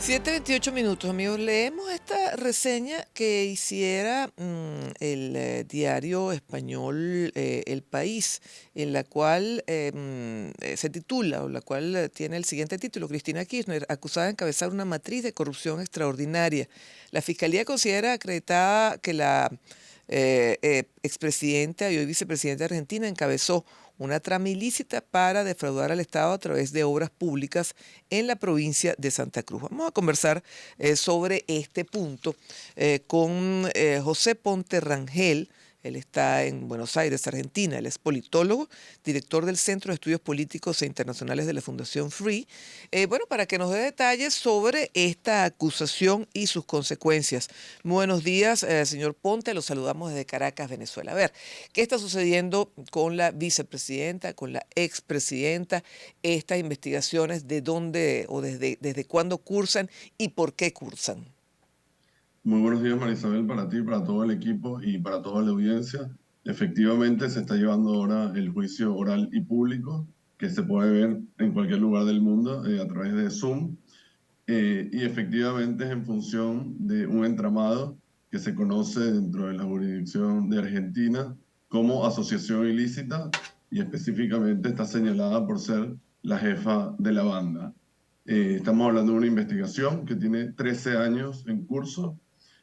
7:28 amigos. Leemos esta reseña que hiciera el diario español El País, en la cual se titula, o la cual tiene el siguiente título: Cristina Kirchner, acusada de encabezar una matriz de corrupción extraordinaria. La Fiscalía considera acreditada que la expresidenta y hoy vicepresidenta de Argentina encabezó una trama ilícita para defraudar al Estado a través de obras públicas en la provincia de Santa Cruz. Vamos a conversar sobre este punto con José Ponte Rangel. Él está en Buenos Aires, Argentina. Él es politólogo, director del Centro de Estudios Políticos e Internacionales de la Fundación Free. Bueno, para que nos dé detalles sobre esta acusación y sus consecuencias. Muy buenos días, señor Ponte. Lo saludamos desde Caracas, Venezuela. A ver, ¿qué está sucediendo con la vicepresidenta, con la expresidenta? Estas investigaciones, ¿de dónde o desde cuándo cursan y por qué cursan? Muy buenos días, Marisabel, para ti, para todo el equipo y para toda la audiencia. Efectivamente, se está llevando ahora el juicio oral y público que se puede ver en cualquier lugar del mundo a través de Zoom. Y efectivamente es en función de un entramado que se conoce dentro de la jurisdicción de Argentina como asociación ilícita y específicamente está señalada por ser la jefa de la banda. Estamos hablando de una investigación que tiene 13 años en curso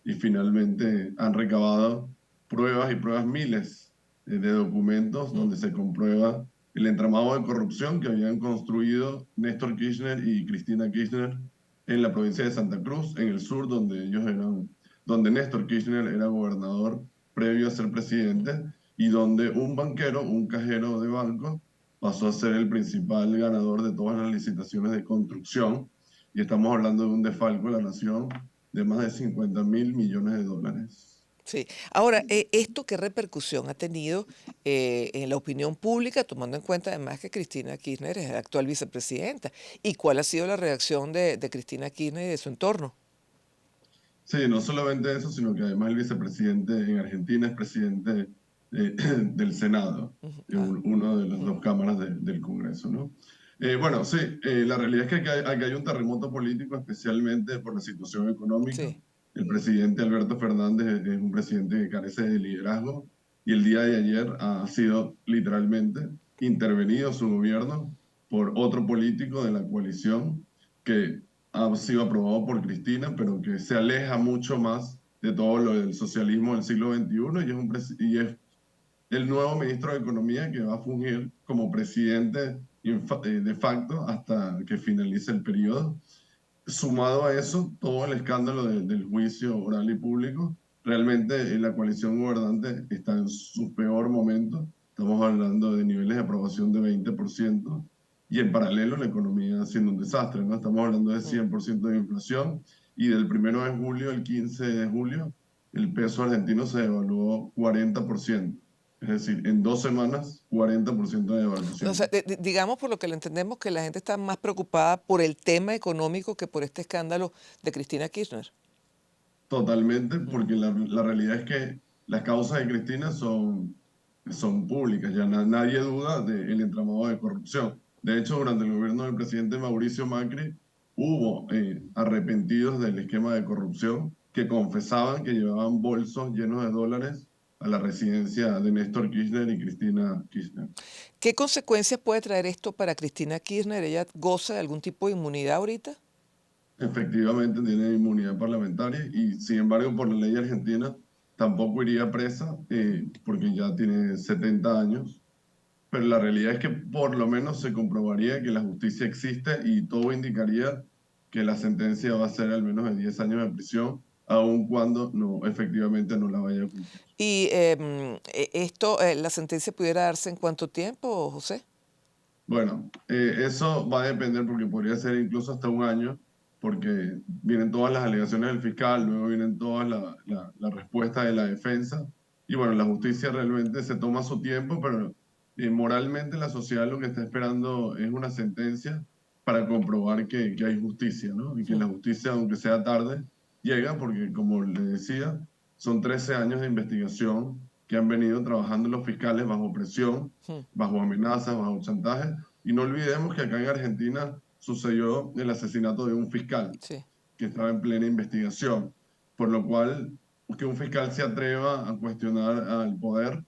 y finalmente han recabado pruebas y pruebas miles de documentos donde se comprueba el entramado de corrupción que habían construido Néstor Kirchner y Cristina Kirchner en la provincia de Santa Cruz, en el sur, donde Néstor Kirchner era gobernador previo a ser presidente y donde un banquero, un cajero de banco, pasó a ser el principal ganador de todas las licitaciones de construcción. Y estamos hablando de un desfalco de la nación de más de 50.000 millones de dólares. Sí. Ahora, ¿esto qué repercusión ha tenido en la opinión pública, tomando en cuenta además que Cristina Kirchner es la actual vicepresidenta? ¿Y cuál ha sido la reacción de Cristina Kirchner y de su entorno? Sí, no solamente eso, sino que además el vicepresidente en Argentina es presidente del Senado, Ujú. Ah, una de las ujú. dos cámaras del Congreso, ¿no? Bueno, sí, la realidad es que aquí hay un terremoto político, especialmente por la situación económica. Sí. El presidente Alberto Fernández es un presidente que carece de liderazgo y el día de ayer ha sido literalmente intervenido su gobierno por otro político de la coalición que ha sido aprobado por Cristina, pero que se aleja mucho más de todo lo del socialismo del siglo XXI y es el nuevo ministro de Economía que va a fungir como presidente de facto hasta que finalice el periodo. Sumado a eso, todo el escándalo del juicio oral y público, realmente la coalición gobernante está en su peor momento. Estamos hablando de niveles de aprobación de 20% y en paralelo la economía siendo un desastre, ¿no? Estamos hablando de Mm. 100% de inflación y del 1 de julio al 15 de julio el peso argentino se devaluó 40%. Es decir, en 2 semanas, 40% de O sea, devaluación. digamos por lo que le entendemos que la gente está más preocupada por el tema económico que por este escándalo de Cristina Kirchner. Totalmente, Mm. porque la realidad es que las causas de Cristina son públicas, ya nadie duda del entramado de corrupción. De hecho, durante el gobierno del presidente Mauricio Macri hubo arrepentidos del esquema de corrupción que confesaban que llevaban bolsos llenos de dólares a la residencia de Néstor Kirchner y Cristina Kirchner. ¿Qué consecuencias puede traer esto para Cristina Kirchner? ¿Ella goza de algún tipo de inmunidad ahorita? Efectivamente tiene inmunidad parlamentaria y sin embargo por la ley argentina tampoco iría presa porque ya tiene 70 años, pero la realidad es que por lo menos se comprobaría que la justicia existe y todo indicaría que la sentencia va a ser al menos de 10 años de prisión, aun cuando no, efectivamente no la vaya a cumplir. Y esto, la sentencia pudiera darse en cuánto tiempo, José. Bueno, eso va a depender porque podría ser incluso hasta un año, porque vienen todas las alegaciones del fiscal, luego vienen todas la respuesta de la defensa, y bueno, la justicia realmente se toma su tiempo, pero moralmente la sociedad lo que está esperando es una sentencia para comprobar que hay justicia, ¿no? Y que la justicia, aunque sea tarde, llega, porque como le decía, son 13 años de investigación que han venido trabajando los fiscales bajo presión, bajo amenazas, bajo chantaje. Y no olvidemos que acá en Argentina sucedió el asesinato de un fiscal. Sí. que estaba en plena investigación, por lo cual que un fiscal se atreva a cuestionar al poder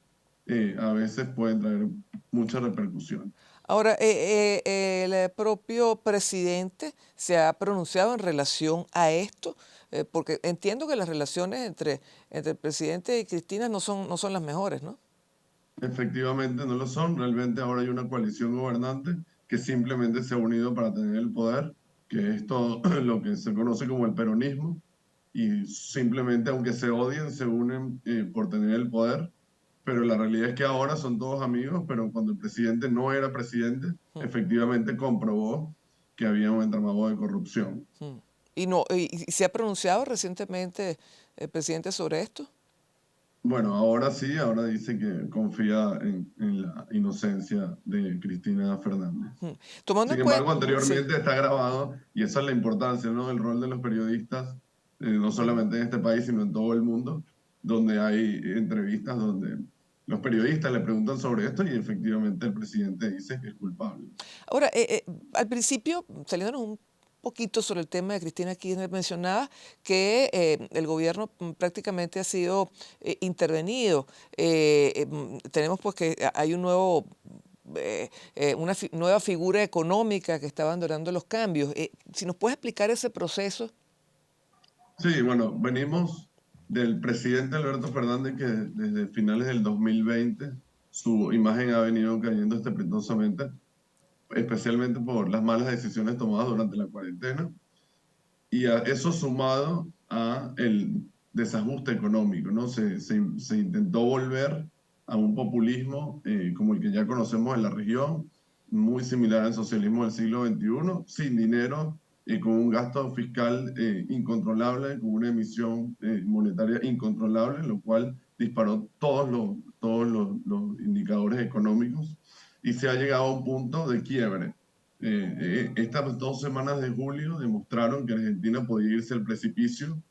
a veces puede traer mucha repercusión. Ahora, el propio presidente se ha pronunciado en relación a esto, porque entiendo que las relaciones entre el presidente y Cristina no son las mejores, ¿no? Efectivamente no lo son. Realmente ahora hay una coalición gobernante que simplemente se ha unido para tener el poder, que es todo lo que se conoce como el peronismo. Y simplemente, aunque se odien, se unen por tener el poder. Pero la realidad es que ahora son todos amigos, pero cuando el presidente no era presidente, Mm, efectivamente comprobó que había un entramado de corrupción. mm. Y no, y se ha pronunciado recientemente el presidente sobre esto. Bueno, ahora sí, ahora dice que confía en la inocencia de Cristina Fernández. Mm. Tomando en Sin cuenta, embargo, sí. anteriormente está grabado y esa es la importancia, ¿no? El rol de los periodistas, no Ujú. solamente en este país, sino en todo el mundo, donde hay entrevistas donde los periodistas le preguntan sobre esto y efectivamente el presidente dice que es culpable. Ahora, al principio, saliéndonos un poquito sobre el tema de Cristina Kirchner, mencionaba que el gobierno prácticamente ha sido intervenido. Tenemos pues que hay un nuevo, nueva figura económica que está abandonando los cambios. Si nos puedes explicar ese proceso. Sí, bueno, venimos del presidente Alberto Fernández que desde finales del 2020 su imagen ha venido cayendo estrepitosamente, especialmente por las malas decisiones tomadas durante la cuarentena. Y a eso sumado a el desajuste económico, ¿no? Se intentó volver a un populismo como el que ya conocemos en la región, muy similar al socialismo del siglo XXI, sin dinero y con un gasto fiscal incontrolable, con una emisión monetaria incontrolable, lo cual disparó los indicadores económicos y se ha llegado a un punto de quiebre. Estas 2 semanas de julio demostraron que Argentina podía irse al precipicio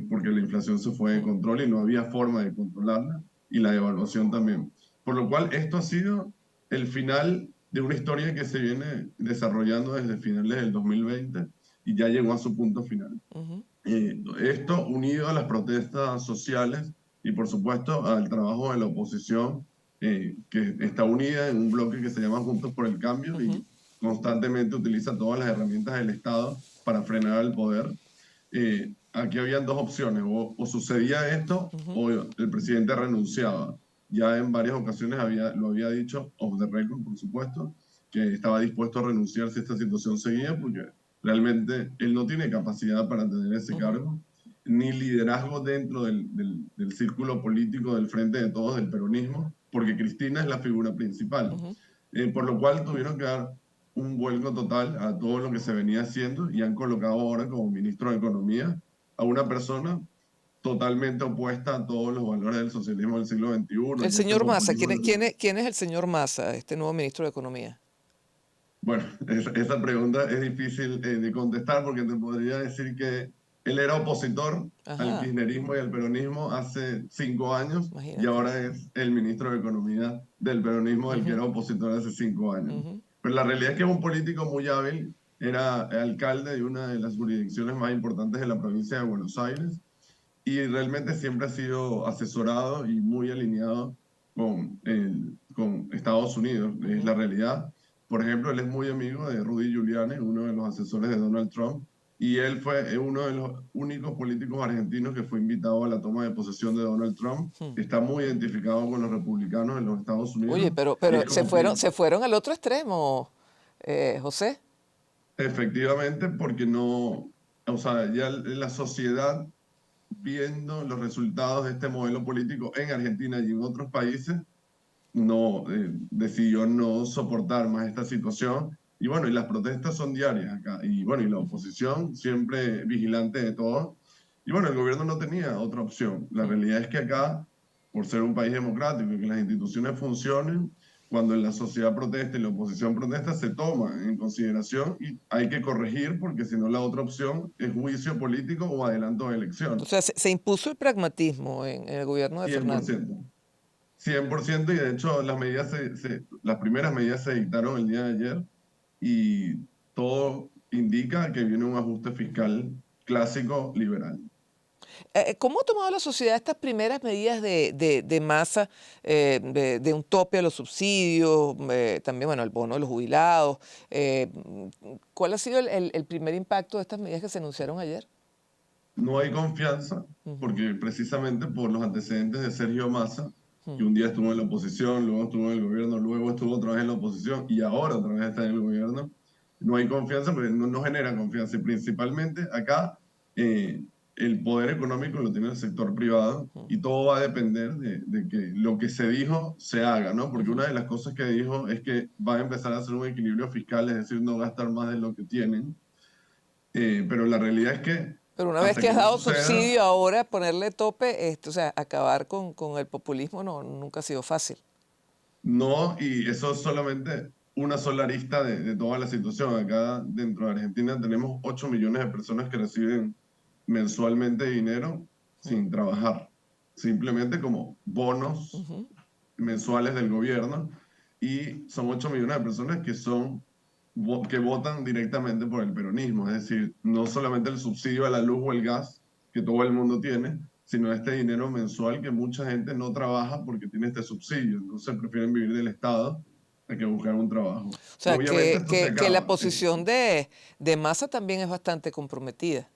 porque la inflación se fue de Mm, control y no había forma de controlarla y la devaluación también. Por lo cual esto ha sido el final de una historia que se viene desarrollando desde finales del 2020 y ya llegó a su punto final. ujú, Esto unido a las protestas sociales y por supuesto al trabajo de la oposición que está unida en un bloque que se llama Juntos por el Cambio ujú, y constantemente utiliza todas las herramientas del Estado para frenar el poder. Aquí habían dos opciones, o sucedía esto ujú, o el presidente renunciaba. Ya en varias ocasiones lo había dicho, off the record por supuesto, que estaba dispuesto a renunciar si esta situación seguía porque realmente él no tiene capacidad para tener ese ujú, cargo, ni liderazgo dentro del círculo político del Frente de Todos, del peronismo, porque Cristina es la figura principal. ujú. Por lo cual tuvieron que dar un vuelco total a todo lo que se venía haciendo y han colocado ahora como ministro de Economía a una persona totalmente opuesta a todos los valores del socialismo del siglo XXI El y este señor Massa, populismo. quién es el señor Massa, este nuevo ministro de Economía? Bueno, esa pregunta es difícil de contestar porque te podría decir que él era opositor al Ajá, kirchnerismo y al peronismo hace 5 años y imagínate. ahora es el ministro de Economía del peronismo del que Ujú, era opositor hace 5 años. ujú, Pero la realidad es que es un político muy hábil, era alcalde de una de las jurisdicciones más importantes de la provincia de Buenos Aires y realmente siempre ha sido asesorado y muy alineado con Estados Unidos, es ujú. la realidad. Por ejemplo, él es muy amigo de Rudy Giuliani, uno de los asesores de Donald Trump, y él fue uno de los únicos políticos argentinos que fue invitado a la toma de posesión de Donald Trump. Hmm. Está muy identificado con los republicanos en los Estados Oye, Unidos y pero es como se fueron al otro extremo, José. efectivamente porque no, o sea, ya la sociedad viendo los resultados de este modelo político en Argentina y en otros países, no decidió no soportar más esta situación. Y bueno, y las protestas son diarias acá. Y bueno, y la Ujú, oposición siempre vigilante de todo. Y bueno, el gobierno no tenía otra opción. La hmm. realidad es que acá, por ser un país democrático y que las instituciones funcionen, cuando la sociedad protesta y la oposición protesta, se toma en consideración y hay que corregir porque si no la otra opción es juicio político o adelanto de O elecciones. sea, se impuso el pragmatismo en el gobierno de cien por Fernández. ciento 100% y de hecho las primeras medidas se dictaron el día de ayer y todo indica que viene un ajuste fiscal clásico liberal. ¿Cómo ha tomado la sociedad estas primeras medidas de masa, de un tope a los subsidios, también, bueno, el bono de los jubilados? ¿Cuál ha sido el primer impacto de estas medidas que se anunciaron ayer? No hay confianza Ujú, porque precisamente por los antecedentes de Sergio Massa, que ujú, un día estuvo en la oposición, luego estuvo en el gobierno, luego estuvo otra vez en la oposición y ahora otra vez está en el gobierno, no hay confianza porque no genera confianza. Y principalmente acá el poder económico lo tiene el sector privado ujú, y todo va a depender de que lo que se dijo se haga, ¿no? Porque ujú. una de las cosas que dijo es que va a empezar a hacer un equilibrio fiscal, es decir, no gastar más de lo que tienen. Pero la realidad es que Pero una vez hasta que que has no dado suceda, subsidio, ahora ponerle tope, o sea, acabar con el populismo nunca ha sido fácil. no, y eso es solamente una sola arista de toda la situación. Acá dentro de Argentina tenemos 8 millones de personas que reciben mensualmente dinero Mm, sin trabajar, simplemente como bonos ujú. mensuales del gobierno, y son 8 millones de personas que que votan directamente por el peronismo, es decir, no solamente el subsidio a la luz o el gas que todo el mundo tiene, sino este dinero mensual que mucha gente no trabaja porque tiene este subsidio, entonces prefieren vivir del Estado a que buscar un trabajo. O sea, Obviamente esto se que la acaba, posición de Massa también es bastante comprometida.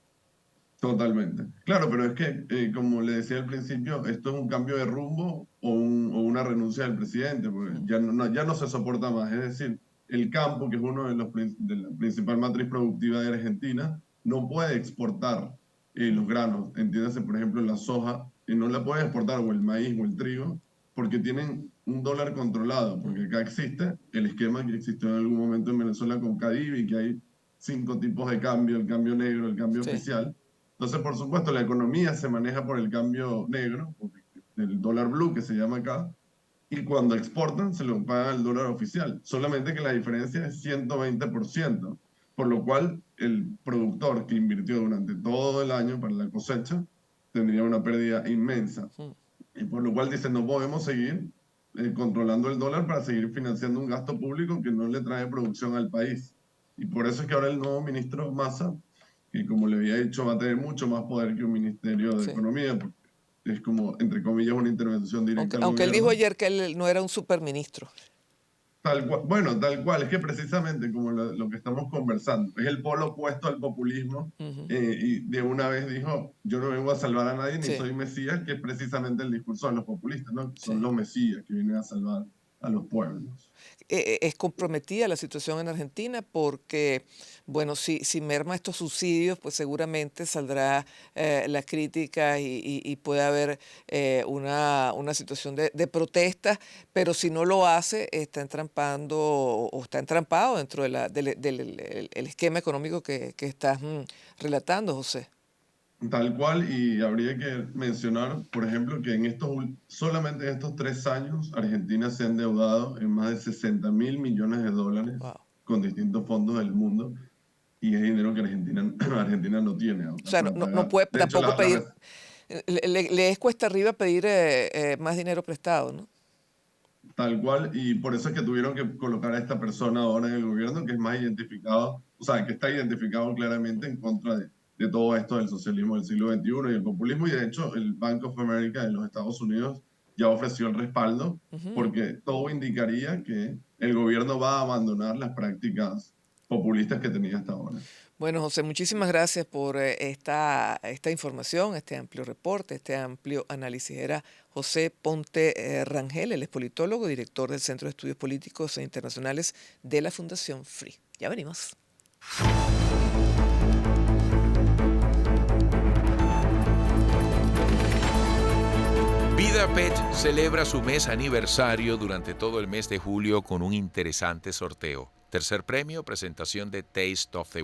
totalmente. Claro, pero es que, como le decía al principio, esto es un cambio de rumbo o una renuncia del presidente, porque Mm, ya no se soporta más. Es decir, el campo, que es uno de de la principal matriz productiva de Argentina, no puede exportar mm, los granos. Entiéndase, por ejemplo, la soja, y no la puede exportar, o el maíz o el trigo, porque tienen un dólar controlado, porque mm, acá existe el esquema que existió en algún momento en Venezuela con Cadivi, que hay 5 tipos de cambio: el cambio negro, el cambio sí. oficial. Entonces, por supuesto, la economía se maneja por el cambio negro, el dólar blue que se llama acá, y cuando exportan se lo pagan el dólar oficial, solamente que la diferencia es 120%, por lo cual el productor que invirtió durante todo el año para la cosecha tendría una pérdida inmensa, Mm. y por lo cual dice, no podemos seguir controlando el dólar para seguir financiando un gasto público que no le trae producción al país. Y por eso es que ahora el nuevo ministro Massa, que como le había dicho, va a tener mucho más poder que un ministerio de Sí. Economía, porque es como, entre comillas, una intervención directa al Aunque él dijo gobierno. ayer que él no era un superministro. Tal cual, bueno, tal cual, es que precisamente como lo que estamos conversando, es el polo opuesto al populismo, Ujú. y de una vez dijo, yo no vengo a salvar a nadie ni Sí, soy Mesías, que es precisamente el discurso de los populistas, ¿no? Son sí. los Mesías que vienen a salvar a los pueblos. Es comprometida la situación en Argentina porque, bueno, si merma estos subsidios, pues seguramente saldrá la crítica y puede haber una situación de protesta, pero si no lo hace, está entrampando o está entrampado dentro del esquema económico que estás relatando, José. Tal cual, y habría que mencionar, por ejemplo, que solamente en estos 3 años, Argentina se ha endeudado en más de 60.000 millones de dólares Wow. con distintos fondos del mundo, y es dinero que Argentina no tiene O ahora sea, para no pagar. puede De hecho, tampoco pedir, le es cuesta arriba pedir más dinero prestado, ¿no? tal cual, y por eso es que tuvieron que colocar a esta persona ahora en el gobierno, que es más identificado, o sea, que está identificado claramente en contra de todo esto del socialismo del siglo XXI y el populismo, y de hecho el Bank of America de los Estados Unidos ya ofreció el respaldo, Ujú. porque todo indicaría que el gobierno va a abandonar las prácticas populistas que tenía hasta ahora. Bueno, José, muchísimas gracias por esta información, este amplio reporte, este amplio análisis. Era José Ponte Rangel, él es politólogo, director del Centro de Estudios Políticos e Internacionales de la Fundación FREE. Ya venimos. Vida Pet celebra su mes aniversario durante todo el mes de julio con un interesante sorteo. Tercer premio, presentación de Taste of the